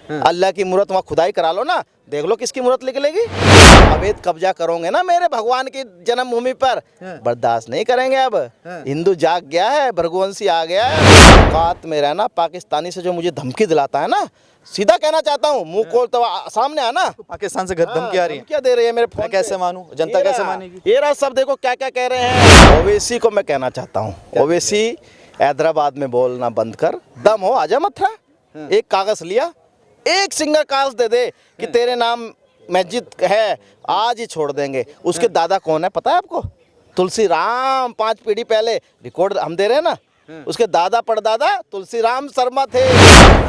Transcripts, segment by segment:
अल्लाह की मूरत वहाँ खुदाई करा लो ना, देख लो किसकी मूरत निकलेगी। अवैध कब्जा करोगे ना मेरे भगवान की जन्मभूमि पर, बर्दाश्त नहीं करेंगे। अब हिंदू जाग गया है, भृगुवंशी आ गया है। औकात में रहना, पाकिस्तानी से जो मुझे धमकी दिलाता है ना, सीधा कहना चाहता हूँ, मुंह खोल तो सामने आना। पाकिस्तान से धमकी आ रही है, क्या दे रही है मेरे फोन मैं कैसे पे? मानूं, जनता कैसे मानेगी? ये रहा सब, देखो क्या क्या कह रहे हैं। ओवैसी को मैं कहना चाहता हूँ, ओवैसी हैदराबाद में बोलना बंद कर, दम हो आजा मथुरा। एक कागज लिया, एक सिंगल कागज दे दे कि तेरे नाम मस्जिद है, आज ही छोड़ देंगे। उसके दादा कौन है पता है आपको? तुलसी राम, 5 पीढ़ी पहले रिकॉर्ड हम दे रहे हैं ना, उसके दादा परदादा तुलसी राम शर्मा थे।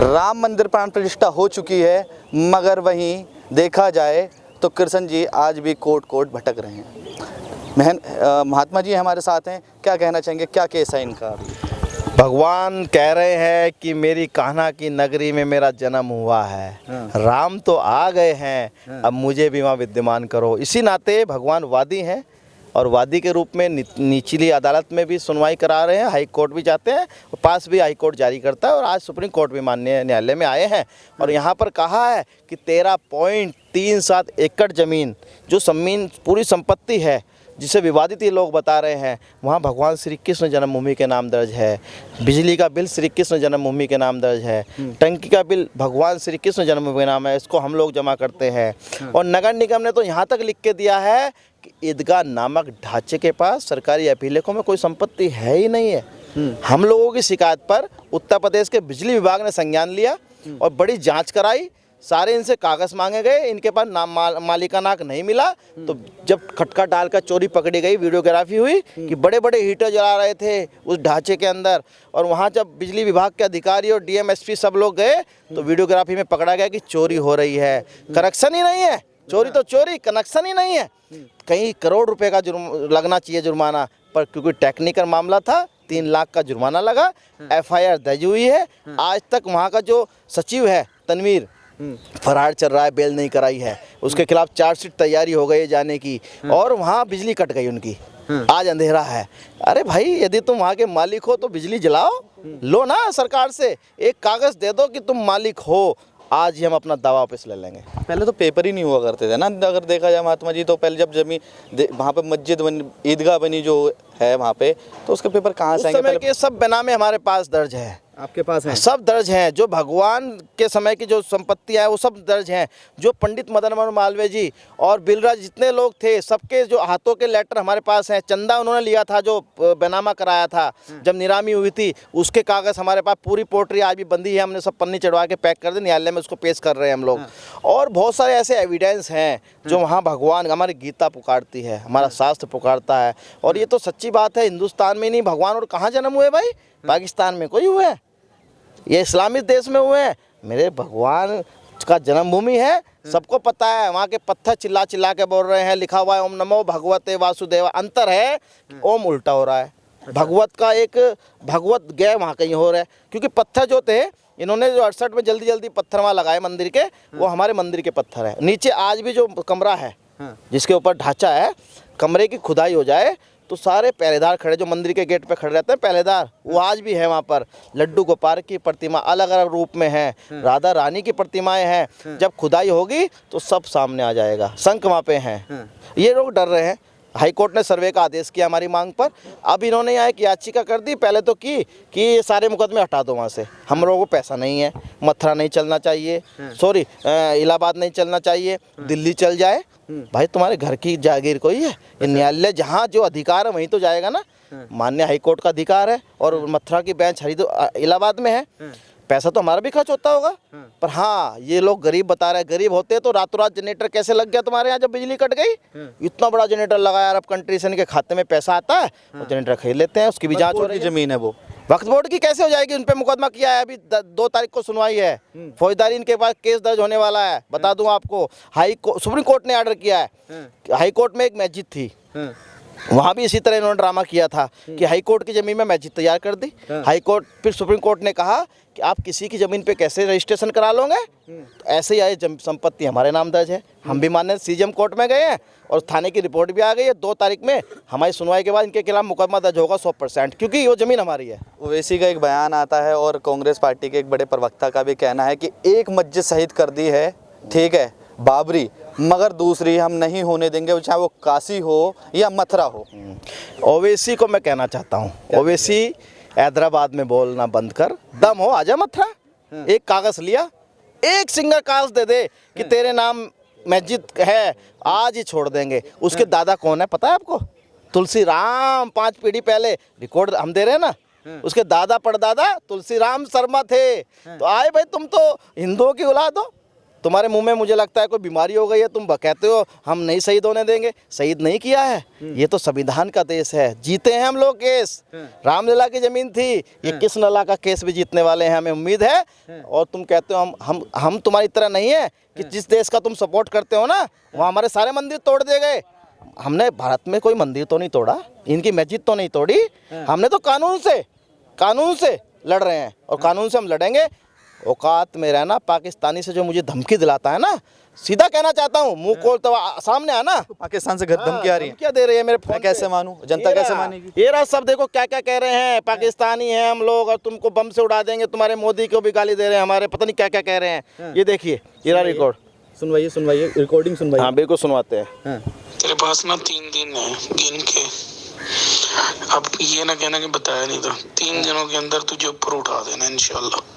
राम मंदिर प्राण प्रतिष्ठा हो चुकी है, मगर वहीं देखा जाए तो कृष्ण जी आज भी कोट कोट भटक रहे हैं। महात्मा जी हमारे साथ हैं, क्या कहना चाहेंगे, क्या केस है इनका? भगवान कह रहे हैं कि मेरी कान्हा की नगरी में मेरा जन्म हुआ है, राम तो आ गए हैं, अब मुझे भी वहाँ विद्यमान करो। इसी नाते भगवान वादी हैं, और वादी के रूप में निचली अदालत में भी सुनवाई करा रहे हैं, हाई कोर्ट भी जाते हैं, और पास भी हाई कोर्ट जारी करता है, और आज सुप्रीम कोर्ट भी माननीय न्यायालय में आए हैं। और यहाँ पर कहा है कि 13.37 एकड़ ज़मीन जो ज़मीन पूरी संपत्ति है, जिसे विवादित ये लोग बता रहे हैं, वहाँ भगवान श्री कृष्ण जन्मभूमि के नाम दर्ज है। बिजली का बिल श्री कृष्ण जन्मभूमि के नाम दर्ज है। टंकी का बिल भगवान श्री कृष्ण जन्मभूमि के नाम है, इसको हम लोग जमा करते हैं। और नगर निगम ने तो यहाँ तक लिख के दिया है कि ईदगाह नामक ढांचे के पास सरकारी अभिलेखों में कोई संपत्ति है ही नहीं है। हम लोगों की शिकायत पर उत्तर प्रदेश के बिजली विभाग ने संज्ञान लिया और बड़ी जाँच कराई। सारे इनसे कागज़ मांगे गए, इनके पास नाम मालिकाना हक नहीं मिला। तो जब खटका डालकर चोरी पकड़ी गई, वीडियोग्राफी हुई कि बड़े बड़े हीटर जला रहे थे उस ढांचे के अंदर, और वहाँ जब बिजली विभाग के अधिकारी और डीएमएसपी सब लोग गए तो वीडियोग्राफी में पकड़ा गया कि चोरी हो रही है, कनेक्शन ही नहीं है। चोरी तो चोरी, कनेक्शन ही नहीं है। कई करोड़ रुपए का लगना चाहिए जुर्माना, पर क्योंकि टेक्निकल मामला था 3 लाख का जुर्माना लगा। एफआईआर दर्ज हुई है। आज तक वहाँ का जो सचिव है तनवीर, फरार चल रहा है, बेल नहीं कराई है, उसके खिलाफ चार्जशीट तैयारी हो गई जाने की, और वहाँ बिजली कट गई उनकी, आज अंधेरा है। अरे भाई, यदि तुम वहाँ के मालिक हो तो बिजली जलाओ, लो ना सरकार से एक कागज़ दे दो कि तुम मालिक हो, आज ही हम अपना दावा वापस ले लेंगे। पहले तो पेपर ही नहीं हुआ करते थे ना, अगर देखा जाए महात्मा जी, तो पहले जब जमीन वहाँ पे मस्जिद बनी, ईदगाह बनी जो है वहाँ पे, तो उसके पेपर कहाँ से आएंगे? समय के सब बेनामे हमारे पास दर्ज है, आपके पास है? सब दर्ज हैं। जो भगवान के समय की जो संपत्तियां हैं वो सब दर्ज हैं। जो पंडित मदन मोहन मालवीय जी और बिलराज जितने लोग थे, सबके जो हाथों के लेटर हमारे पास हैं। चंदा उन्होंने लिया था जो बेनामा कराया था जब नीलामी हुई थी, उसके कागज़ हमारे पास, पूरी पोट्री आज भी बंदी है, हमने सब पन्नी चढ़वा के पैक कर दी, न्यायालय में उसको पेश कर रहे हैं हम लोग। और बहुत सारे ऐसे एविडेंस हैं जो वहाँ भगवान, हमारी गीता पुकारती है, हमारा शास्त्र पुकारता है। और ये तो सच्ची बात है, हिंदुस्तान में नहीं भगवान और कहाँ जन्म हुए भाई? पाकिस्तान में कोई हुए हैं? ये इस्लामिक देश में हुए हैं? मेरे भगवान का जन्मभूमि है, सबको पता है। वहाँ के पत्थर चिल्ला चिल्ला के बोल रहे हैं, लिखा हुआ है ओम नमो भगवते वासुदेवा। अंतर है कि ओम उल्टा हो रहा है, भगवत का एक भगवत गए वहाँ कहीं हो रहा है। क्योंकि पत्थर जो थे, इन्होंने जो 68 में जल्दी जल्दी पत्थर वहाँ लगाए मंदिर के, वो हमारे मंदिर के पत्थर है। नीचे आज भी जो कमरा है जिसके ऊपर ढांचा है, कमरे की खुदाई हो जाए तो सारे पहरेदार खड़े, जो मंदिर के गेट पे खड़े रहते हैं पहरेदार, वो आज भी है वहाँ पर। लड्डू गोपाल की प्रतिमा अलग अलग रूप में है, राधा रानी की प्रतिमाएं हैं। जब खुदाई होगी तो सब सामने आ जाएगा। शंख वहाँ पे हैं। ये लोग डर रहे हैं। हाई कोर्ट ने सर्वे का आदेश किया हमारी मांग पर। अब इन्होंने यहाँ एक याचिका कर दी, पहले तो की कि ये सारे मुकदमे हटा दो वहाँ से, हम लोगों को पैसा नहीं है, मथुरा नहीं चलना चाहिए, सॉरी इलाहाबाद नहीं चलना चाहिए, दिल्ली चल जाए। भाई तुम्हारे घर की जागीर कोई है? ये न्यायालय जहाँ जो अधिकार है वहीं तो जाएगा ना। माननीय हाई कोर्ट का अधिकार है, और मथुरा की बेंच इलाहाबाद में है। पैसा तो हमारा भी खर्च होता होगा, पर हाँ ये लोग गरीब बता रहे हैं। गरीब होते तो रातों रात जनरेटर कैसे लग गया तुम्हारे यहाँ जब बिजली कट गई? इतना बड़ा जनरेटर लगाया, अरब कंट्री से इनके खाते में पैसा आता है, वो जनरेटर खरीद लेते हैं, उसकी भी जांच हो रही है। जमीन है वो वक्फ बोर्ड की कैसे हो जाएगी? उन पे मुकदमा किया है, अभी 2 तारीख को सुनवाई है, फौजदारी इनके पास केस दर्ज होने वाला है। बता दूं आपको, सुप्रीम कोर्ट ने ऑर्डर किया है। हाई कोर्ट में एक मस्जिद थी, वहाँ भी इसी तरह इन्होंने ड्रामा किया था कि हाई कोर्ट की ज़मीन में मस्जिद तैयार कर दी। हाई कोर्ट फिर सुप्रीम कोर्ट ने कहा कि आप किसी की ज़मीन पे कैसे रजिस्ट्रेशन करा लोगे, तो ऐसे ही आए संपत्ति हमारे नाम दर्ज है। हम भी माननीय सीजेएम कोर्ट में गए हैं और थाने की रिपोर्ट भी आ गई है। 2 तारीख में हमारी सुनवाई के बाद इनके खिलाफ मुकदमा दर्ज होगा 100%, क्योंकि वो ज़मीन हमारी है। ओवैसी का एक बयान आता है और कांग्रेस पार्टी के एक बड़े प्रवक्ता का भी कहना है कि एक मस्जिद शहीद कर दी है, ठीक है, बाबरी, मगर दूसरी हम नहीं होने देंगे, चाहे वो काशी हो या मथुरा हो। ओवैसी को मैं कहना चाहता हूँ, ओवैसी हैदराबाद में बोलना बंद कर, दम हो आजा मथुरा। एक कागज़ लिया, एक सिंगल कागज़ दे दे कि तेरे नाम मस्जिद है, आज ही छोड़ देंगे। उसके दादा कौन है पता है आपको? तुलसी राम, 5 पीढ़ी पहले रिकॉर्ड हम दे रहे हैं ना, उसके दादा परदादा तुलसी राम शर्मा थे। तो आए भाई, तुम तो हिंदुओं की औलाद हो, तुम्हारे मुंह में मुझे लगता है कोई बीमारी हो गई है, तुम कहते हो हम नहीं शहीद होने देंगे। शहीद नहीं किया है, ये तो संविधान का देश है, जीते हैं हम लोग केस। रामलला की ज़मीन थी, ये कृष्णलला का केस भी जीतने वाले हैं, हमें उम्मीद है। और तुम कहते हो हम तुम्हारी तरह नहीं है कि जिस देश का तुम सपोर्ट करते हो ना, वहाँ हमारे सारे मंदिर तोड़ दिए गए। हमने भारत में कोई मंदिर तो नहीं तोड़ा, इनकी मस्जिद तो नहीं तोड़ी, हमने तो कानून से लड़ रहे हैं और कानून से हम लड़ेंगे। औकात में रहना, पाकिस्तानी से जो मुझे धमकी दिलाता है ना, सीधा कहना चाहता हूँ, मुंह खोल तो सामने आना। पाकिस्तान से धमकी आ रही है, क्या दे रही है मेरे फोन मैं कैसे मानूं, जनता कैसे मानेगी? ये रहा सब, देखो क्या क्या कह रहे हैं, पाकिस्तानी हैं हम लोग और तुमको बम से उड़ा देंगे, तुम्हारे मोदी को भी गाली दे रहे हैं, हमारे पता नहीं क्या क्या कह रहे हैं। ये देखिए, ये रहा रिकॉर्ड, सुनवाइए रिकॉर्डिंग सुनवाइए। हाँ बिल्कुल सुनवाते हैं। तेरे पास ना 3 दिन है गिन के, अब ये ना कहना कि बताया नहीं था। 3 दिनों के अंदर तुझे ऊपर उठा देना इंशाल्लाह।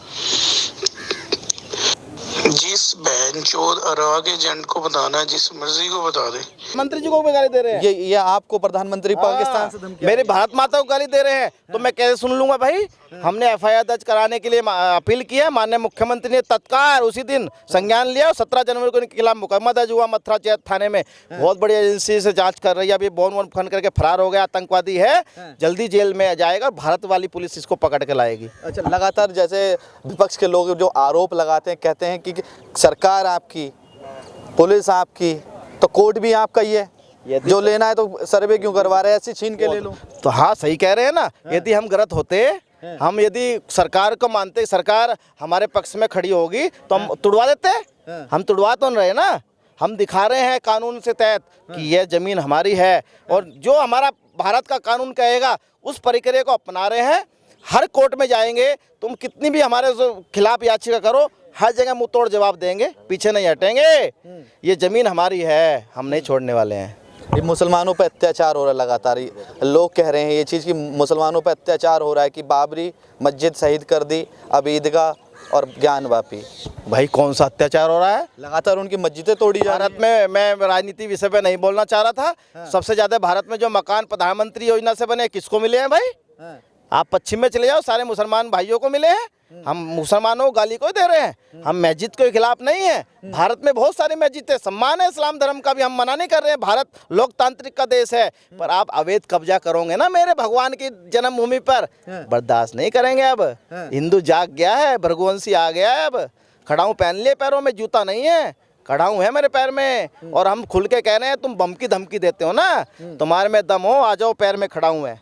जिस बहन चोद अरा के एजेंट को बताना है, जिस मर्जी को बता दे। मंत्री जी को भी गाली दे रहे हैं, ये आपको प्रधानमंत्री पाकिस्तान से धमकी, मेरी भारत माता को गाली दे रहे हैं, तो मैं कैसे सुन लूंगा भाई? हमने एफआईआर दर्ज कराने के लिए अपील की है, माननीय मुख्यमंत्री ने तत्काल उसी दिन संज्ञान लिया और 17 जनवरी को इनके खिलाफ मुकदमा दर्ज हुआ मथुरा चैत थाने में। बहुत बड़ी एजेंसी से जांच कर रही है, अभी बॉन वॉन फंड करके फरार हो गया, आतंकवादी है, जल्दी जेल में जाएगा, भारत वाली पुलिस इसको पकड़ के लाएगी। अच्छा, लगातार जैसे विपक्ष के लोग जो आरोप लगाते हैं, कहते हैं कि सरकार आपकी, पुलिस आपकी, तो कोर्ट भी आपका ही है, जो लेना है तो सर्वे क्यों करवा रहे हैं, ऐसे छीन के ले लो। तो हाँ सही कह रहे हैं ना, यदि हम गलत होते, हम यदि सरकार को मानते, सरकार हमारे पक्ष में खड़ी होगी तो हम तुड़वा देते। हम तुड़वा तो नहीं रहे ना, हम दिखा रहे हैं कानून से तहत कि यह ज़मीन हमारी है और जो हमारा भारत का कानून कहेगा उस प्रक्रिया को अपना रहे हैं। हर कोर्ट में जाएंगे, तुम कितनी भी हमारे खिलाफ याचिका करो, हर जगह मुंह तोड़ जवाब देंगे, पीछे नहीं हटेंगे। ये ज़मीन हमारी है, हम नहीं छोड़ने वाले हैं। ये मुसलमानों पर अत्याचार हो रहा है लगातार, लोग कह रहे हैं ये चीज़ कि मुसलमानों पर अत्याचार हो रहा है कि बाबरी मस्जिद शहीद कर दी, अब ईदगाह और ज्ञान वापी। भाई कौन सा अत्याचार हो रहा है? लगातार उनकी मस्जिदें तोड़ी जा रही भारत में, मैं राजनीति विषय पे नहीं बोलना चाह रहा था। सबसे ज़्यादा भारत में जो मकान प्रधानमंत्री योजना से बने किसको मिले हैं भाई? आप पश्चिम में चले जाओ, सारे मुसलमान भाइयों को मिले हैं। हम मुसलमानों को गाली को दे रहे हैं, हम मस्जिद के खिलाफ नहीं है। भारत में बहुत सारी मस्जिद है, सम्मान है इस्लाम धर्म का भी, हम मना नहीं कर रहे हैं, भारत लोकतांत्रिक का देश है। पर आप अवैध कब्जा करोगे ना मेरे भगवान की जन्मभूमि पर, बर्दाश्त नहीं करेंगे। अब हिंदू जाग गया है, भृगुवंशी आ गया है, अब खड़ाऊँ पहन लिए, पैरों में जूता नहीं है, खड़ाऊँ है मेरे पैर में। और हम खुल के कह रहे हैं, तुम बम की धमकी देते हो ना, तुम्हारे में दम हो आ जाओ, पैर में खड़ाऊँ है,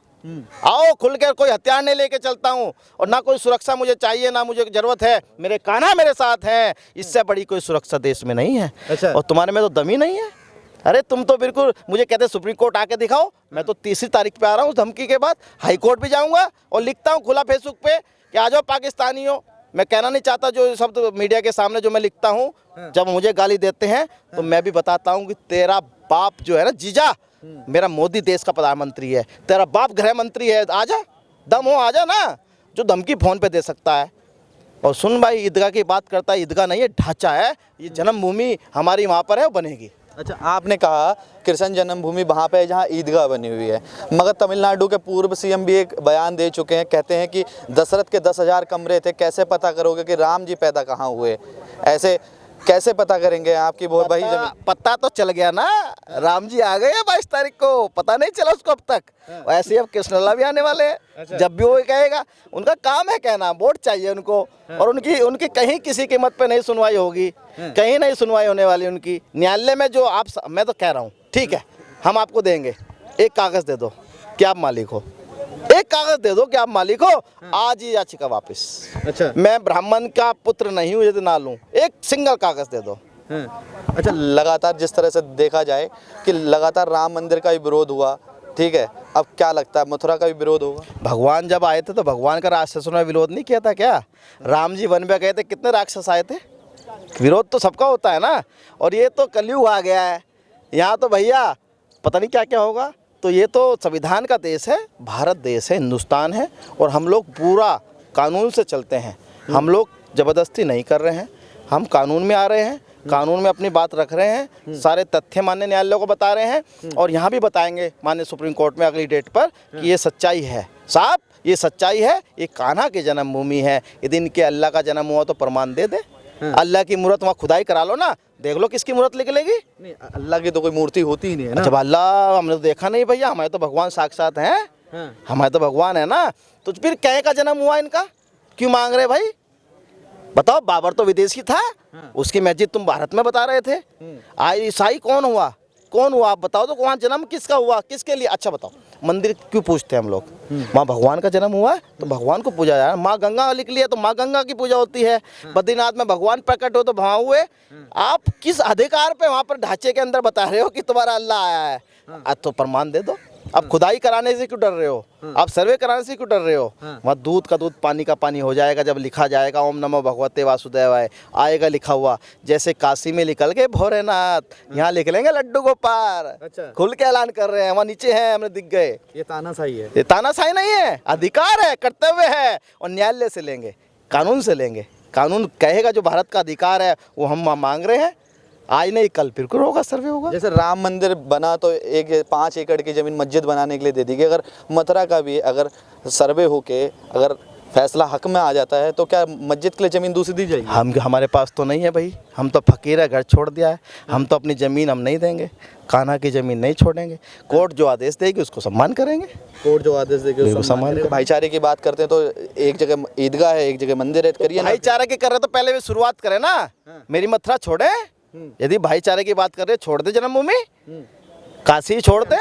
आओ खुल कर, कोई हथियार नहीं लेके चलता हूँ और ना कोई सुरक्षा मुझे चाहिए, ना मुझे जरूरत है, मेरे कान्हा मेरे साथ हैं, इससे बड़ी कोई सुरक्षा देश में नहीं है। अच्छा। और तुम्हारे में तो दम ही नहीं है। अरे तुम तो बिल्कुल मुझे कहते सुप्रीम कोर्ट आके दिखाओ, मैं तो 30 तारीख पे आ रहा हूँ, धमकी के बाद हाई कोर्ट भी जाऊँगा और लिखता हूँ खुला फेसबुक पे कि आ जाओ पाकिस्तानियों। मैं कहना नहीं चाहता जो शब्द मीडिया के सामने जो मैं लिखता हूँ, जब मुझे गाली देते हैं तो मैं भी बताता हूँ कि तेरा बाप जो है ना जीजा, मेरा मोदी देश का प्रधानमंत्री है, तेरा बाप गृह मंत्री है, आजा, दम हो आजा ना, जो धमकी फ़ोन पे दे सकता है। और सुन भाई, ईदगाह की बात करता है, ईदगाह नहीं है, ढांचा है, ये जन्मभूमि हमारी वहाँ पर है, वो बनेगी। अच्छा, आपने कहा कृष्ण जन्मभूमि वहाँ पे है जहाँ ईदगाह बनी हुई है, मगर तमिलनाडु के पूर्व सीएम भी एक बयान दे चुके हैं, कहते हैं कि दशरथ के 10,000 कमरे थे, कैसे पता करोगे कि राम जी पैदा कहाँ हुए? ऐसे कैसे पता करेंगे आपकी वही जमीन? पता तो चल गया ना, राम जी आ गए 22 तारीख को, पता नहीं चला उसको अब तक। ऐसे ही अब कृष्णलला भी आने वाले हैं। जब भी वो कहेगा, उनका काम है कहना, वोट चाहिए उनको, और उनकी कहीं किसी कीमत पे नहीं सुनवाई होगी, कहीं नहीं सुनवाई होने वाली उनकी। न्यायालय में जो आप, मैं तो कह रहा हूँ ठीक है, हम आपको देंगे, एक कागज दे दो कि आप मालिक हो, एक कागज दे दो कि आप मालिक हो, आज ही याचिका वापस। अच्छा मैं ब्राह्मण का पुत्र नहीं हूँ यदि ना लूँ, एक सिंगल कागज दे दो। अच्छा, लगातार जिस तरह से देखा जाए कि लगातार राम मंदिर का भी विरोध हुआ, ठीक है, अब क्या लगता है मथुरा का भी विरोध होगा? भगवान जब आए थे तो भगवान का राक्षसों ने विरोध नहीं किया था क्या? राम जी वन में गए थे, कितने राक्षस आए थे? विरोध तो सबका होता है ना। और ये तो कलयुग आ गया है, यहाँ तो भैया पता नहीं क्या क्या होगा। तो ये तो संविधान का देश है, भारत देश है, हिंदुस्तान है, और हम लोग पूरा कानून से चलते हैं। हम लोग ज़बरदस्ती नहीं कर रहे हैं, हम कानून में आ रहे हैं, कानून में अपनी बात रख रहे हैं, सारे तथ्य माननीय न्यायालय को बता रहे हैं, और यहाँ भी बताएंगे माननीय सुप्रीम कोर्ट में अगली डेट पर कि ये सच्चाई है। साहब ये सच्चाई है, ये कान्हा की जन्मभूमि है। यदि इनके अल्लाह का जन्म हुआ तो प्रमाण दे दे। अल्लाह की मूर्त वहाँ खुदाई करा लो ना, देख लो किसकी मूर्त निकलेगी। नहीं, अल्लाह की तो कोई मूर्ति होती ही नहीं है ना। जब अल्लाह हमने तो देखा नहीं भैया, हमारे तो भगवान साक्षात हैं, हमारे तो भगवान है ना। तो फिर कहे का जन्म हुआ इनका, क्यों मांग रहे भाई? बताओ, बाबर तो विदेशी था, उसकी मस्जिद तुम भारत में बता रहे थे। आज ईसाई कौन हुआ, कौन हुआ आप बताओ तो, वहाँ जन्म किसका हुआ, किसके लिए? अच्छा बताओ, मंदिर क्यों पूछते हैं हम लोग? वहाँ भगवान का जन्म हुआ है तो भगवान को पूजा जाए। माँ गंगा लिख लिया तो माँ गंगा की पूजा होती है। बद्रीनाथ में भगवान प्रकट हो तो वहाँ हुए। आप किस अधिकार पे वहाँ पर ढांचे के अंदर बता रहे हो कि तुम्हारा अल्लाह आया है? तो प्रमाण दे दो। अब खुदाई कराने से क्यों डर रहे हो? आप सर्वे कराने से क्यों डर रहे हो? वहाँ दूध का दूध पानी का पानी हो जाएगा जब लिखा जाएगा ओम नमो भगवते वासुदेवाय, आएगा लिखा हुआ। जैसे काशी में निकल गए भोलेनाथ, यहाँ लिख लेंगे लड्डू गोपाल। अच्छा। खुल के ऐलान कर रहे हैं, वहाँ नीचे हैं, हमें दिख गए। ये तानाशाही है। ये तानाशाही नहीं है, अधिकार है, कर्तव्य है, और न्यायालय से लेंगे, कानून से लेंगे। कानून कहेगा जो भारत का अधिकार है वो हम मांग रहे हैं। आज नहीं कल फिर होगा, सर्वे होगा। जैसे राम मंदिर बना तो 5 एकड़ की ज़मीन मस्जिद बनाने के लिए दे दी गई, अगर मथुरा का भी अगर सर्वे होके अगर फैसला हक में आ जाता है तो क्या मस्जिद के लिए ज़मीन दूसरी दी जाएगी? हमारे पास तो नहीं है भाई, हम तो फकीर है, घर छोड़ दिया है। हम तो अपनी ज़मीन हम नहीं देंगे, कान्हा की ज़मीन नहीं छोड़ेंगे। कोर्ट जो आदेश देगी उसको सम्मान करेंगे। कोर्ट जो आदेश देगी उसको सम्मान करेंगे। भाईचारे की बात करते हैं तो एक जगह ईदगाह है, एक जगह मंदिर है, करिए ना। भाईचारे की कर रहे तो पहले भी शुरुआत करें ना। मेरी मथुरा छोड़े, यदि भाईचारे की बात कर रहे छोड़ दे जन्मभूमि, काशी छोड़ दे।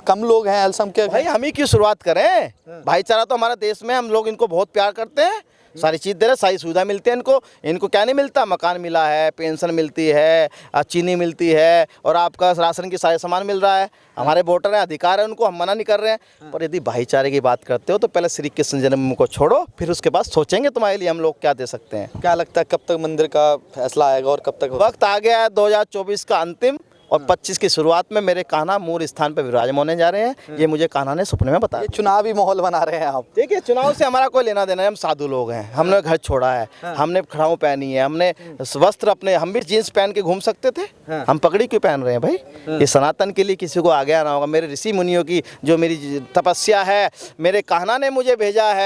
कम लोग हैं अल्पसंख्यक भाई हम ही क्यों शुरुआत करें? भाईचारा तो हमारा देश में, हम लोग इनको बहुत प्यार करते हैं, सारी चीज़ दे रहे, सारी सुविधा मिलती है इनको। इनको क्या नहीं मिलता? मकान मिला है, पेंशन मिलती है, चीनी मिलती है, और आपका राशन की सारे सामान मिल रहा है। हमारे वोटर हैं, अधिकार है उनको, हम मना नहीं कर रहे हैं। पर यदि भाईचारे की बात करते हो तो पहले श्री कृष्ण जन्मभूमि को छोड़ो, फिर उसके बाद सोचेंगे तुम्हारे लिए हम लोग क्या दे सकते हैं। क्या लगता है कब तक मंदिर का फैसला आएगा और कब तक? वक्त आ गया है 2024 का अंतिम, और 25 की शुरुआत में मेरे कान्हा मूल स्थान पर विराजमान होने जा रहे हैं। ये मुझे कान्हा ने सपने में बताया। चुनावी माहौल बना रहे हैं आप? देखिए, चुनाव से हमारा कोई लेना देना है, हम साधु लोग हैं। हमने घर छोड़ा है, हमने खड़ाऊ पहनी है, हमने वस्त्र अपने, हम भी जीन्स पहन के घूम सकते थे, हम पगड़ी क्यों पहन रहे हैं भाई? ये सनातन के लिए किसी को आगे आना होगा। मेरे ऋषि मुनियों की जो मेरी तपस्या है, मेरे कान्हा ने मुझे भेजा है।